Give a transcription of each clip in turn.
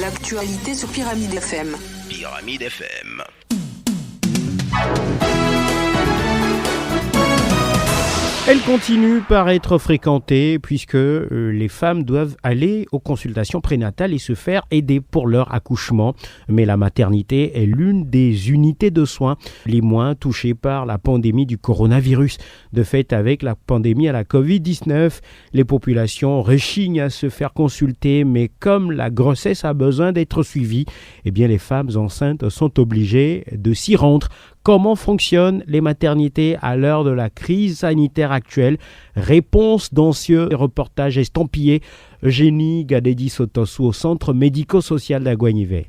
L'actualité sur Pyramide FM. Pyramide FM. Elle continue par être fréquentée puisque les femmes doivent aller aux consultations prénatales et se faire aider pour leur accouchement. Mais la maternité est l'une des unités de soins les moins touchées par la pandémie du coronavirus. De fait, avec la pandémie à la Covid-19, les populations rechignent à se faire consulter, mais comme la grossesse a besoin d'être suivie, eh bien les femmes enceintes sont obligées de s'y rendre. Comment fonctionnent les maternités à l'heure de la crise sanitaire actuelle? Réponse dans ce reportage estampillé. Eugénie Gadedi Sotosu au centre médico-social d'Aguanivé.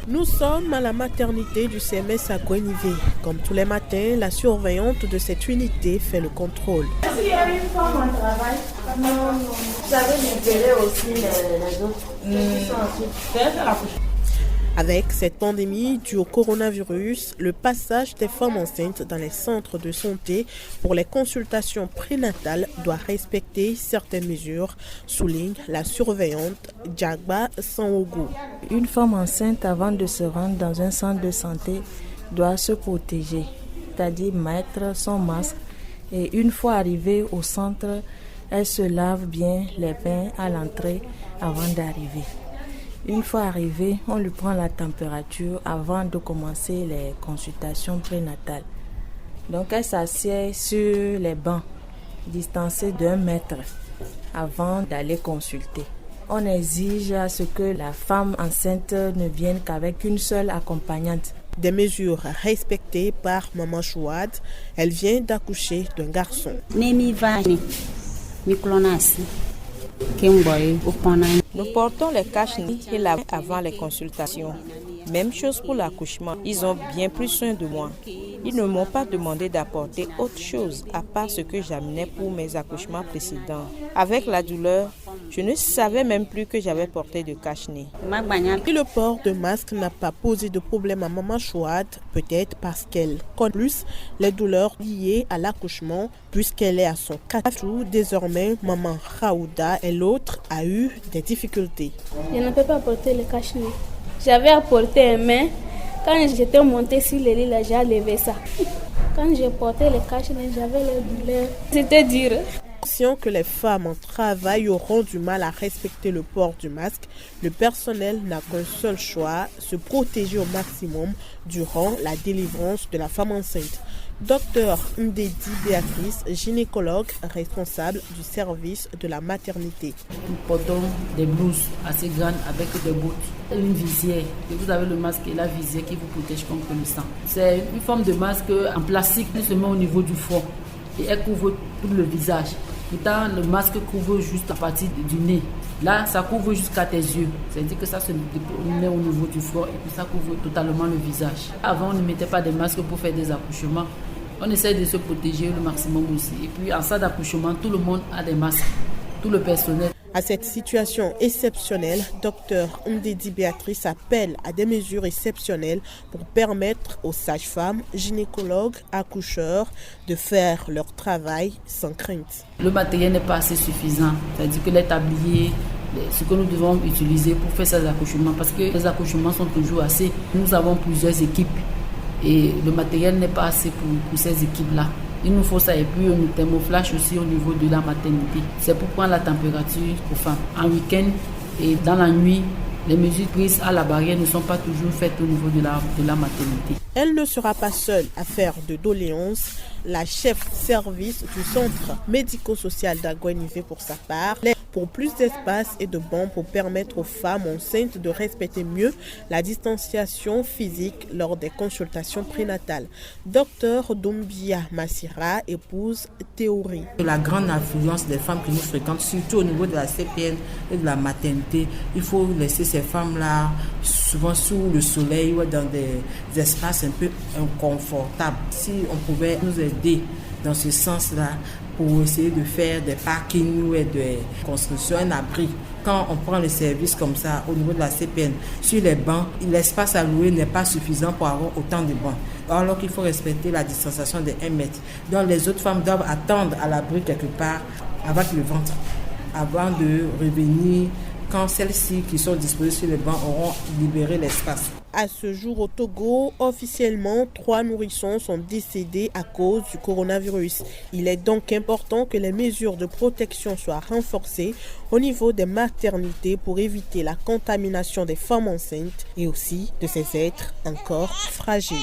Nous sommes à la maternité du CMS à Guenivé. Comme tous les matins, la surveillante de cette unité fait le contrôle. Est-ce qu'il y a une femme au travail? Non. Vous avez libéré aussi les autres qui sont ensuite. Avec cette pandémie due au coronavirus, le passage des femmes enceintes dans les centres de santé pour les consultations prénatales doit respecter certaines mesures, souligne la surveillante Djagba Sanwogo. Une femme enceinte, avant de se rendre dans un centre de santé, doit se protéger, c'est-à-dire mettre son masque. Et une fois arrivée au centre, elle se lave bien les mains à l'entrée avant d'arriver. Une fois arrivée, on lui prend la température avant de commencer les consultations prénatales. Donc elle s'assied sur les bancs, distancés d'1 mètre, avant d'aller consulter. On exige à ce que la femme enceinte ne vienne qu'avec une seule accompagnante. Des mesures respectées par Maman Chouad. Elle vient d'accoucher d'un garçon. Nous portons les cache-nez et lavent avant les consultations. Même chose pour l'accouchement. Ils ont bien pris soin de moi. Ils ne m'ont pas demandé d'apporter autre chose à part ce que j'amenais pour mes accouchements précédents. Avec la douleur, je ne savais même plus que j'avais porté de cache-nez. Et le port de masque n'a pas posé de problème à Maman Chouad, peut-être parce qu'elle connaît plus les douleurs liées à l'accouchement, puisqu'elle est à son 4 jours. Désormais, Maman Raouda et l'autre a eu des difficultés. Je ne peux pas porter le cache-nez. J'avais apporté un main. Quand j'étais montée sur le lit, là, j'ai levé ça. Quand j'ai porté le cache-nez, j'avais les douleurs. C'était dur. Conscient que les femmes en travail auront du mal à respecter le port du masque, le personnel n'a qu'un seul choix, se protéger au maximum durant la délivrance de la femme enceinte. Docteur Ndedi Béatrice, gynécologue responsable du service de la maternité. Nous portons des blouses assez grandes avec des bottes, une visière. Et vous avez le masque et la visière qui vous protège contre le sang. C'est une forme de masque en plastique qui se met au niveau du front et elle couvre tout le visage. Pourtant, le masque couvre juste la partie du nez. Là, ça couvre jusqu'à tes yeux. C'est-à-dire que ça se met au niveau du front et puis ça couvre totalement le visage. Avant, on ne mettait pas de masque pour faire des accouchements. On essaie de se protéger le maximum aussi. Et puis, en salle d'accouchement, tout le monde a des masques. Tout le personnel. À cette situation exceptionnelle, Dr Ndedi Béatrice appelle à des mesures exceptionnelles pour permettre aux sages-femmes, gynécologues, accoucheurs de faire leur travail sans crainte. Le matériel n'est pas assez suffisant, c'est-à-dire que les tabliers, ce que nous devons utiliser pour faire ces accouchements, parce que les accouchements sont toujours assez. Nous avons plusieurs équipes et le matériel n'est pas assez pour ces équipes-là. Il nous faut ça et puis un thermoflash aussi au niveau de la maternité. C'est pour prendre la température aux femmes. En week-end et dans la nuit, les mesures prises à la barrière ne sont pas toujours faites au niveau de la maternité. Elle ne sera pas seule à faire de doléances. La chef service du centre médico-social d'Aguanivé pour sa part, pour plus d'espace et de bancs pour permettre aux femmes enceintes de respecter mieux la distanciation physique lors des consultations prénatales. Docteur Doumbia Massira épouse Théorie. La grande influence des femmes que nous fréquentons, surtout au niveau de la CPN et de la maternité, il faut laisser ces femmes-là souvent sous le soleil ou dans des espaces un peu inconfortables. Si on pouvait nous aider dans ce sens-là pour essayer de faire des parkings ou des constructions, un abri. Quand on prend les services comme ça au niveau de la CPN, sur les bancs, l'espace alloué n'est pas suffisant pour avoir autant de bancs. Alors qu'il faut respecter la distanciation de 1 mètre. Donc les autres femmes doivent attendre à l'abri quelque part. avec le ventre, avant de revenir quand celles-ci qui sont disposées sur le banc auront libéré l'espace. À ce jour au Togo, officiellement, 3 nourrissons sont décédés à cause du coronavirus. Il est donc important que les mesures de protection soient renforcées au niveau des maternités pour éviter la contamination des femmes enceintes et aussi de ces êtres encore fragiles.